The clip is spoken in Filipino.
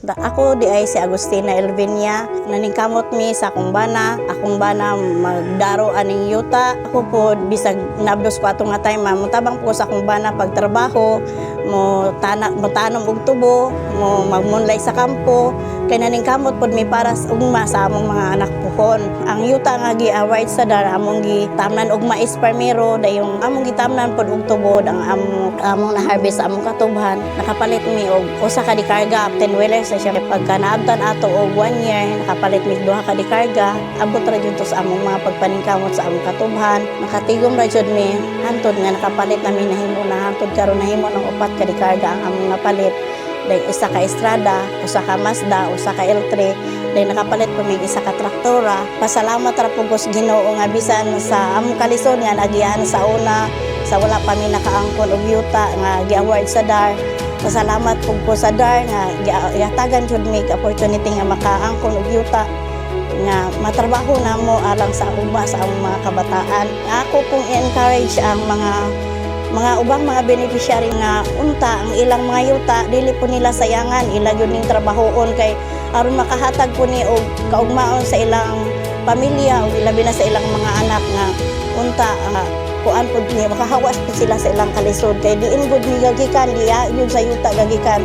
Ako di ay si Agustina Elvinia, naningkamot mi sa akong bana magdaro aning yuta. Ako po bisag nabdos ko atong nga time mutabang po sa akong bana pagtrabaho, mo tanom og tubo, mo magmunlay sa kampo, kay naningkamot pod mi para sa ugma sa among mga anak puhon. Ang yuta nga gi-award sa dar among gitamnan og mais primero, dayong among gitamnan pod og tubod ang among na-harvest among katubhan. Nakapalit mi og usa ka di karga 10 wheelers sa siya. Pagka naabtan ato og 1 year, nakapalit mi duha ka di karga. Abot ra jud to sa among mga pagpaningkamot sa among katubhan. Nakatigom ra jud mi hantod nga nakapalit nami nahimo na hantod karon nahimo ng upat ka di karga ang among napalit. Dahil isa ka Estrada, usa ka Mazda, usa ka L3, dahil nakapalit po may isa ka traktora. Pasalamat ra po sa Ginoo nga bisan sa among kalisod nga nagiyan sa una, sa wala pa mi nakaangkon og yuta nga gi-award sa DAR. Pasalamat po sa DAR nga giatagan jud mi opportunity nga makaangkon og yuta nga matrabaho namo alang sa ugma sa among mga kabataan. Ako pong encourage ang mga ubang mga beneficiary nga unta ang ilang mga yuta dili po nila sayangan, ila gyud ning trabahoon kay aron makahatag po ni og kaugmaon sa ilang pamilya o ilabi na sa ilang mga anak nga unta kuan pod ni makahawas po sila sa ilang kalisod kay diin gud ni gagikan diya yun sa yuta gagikan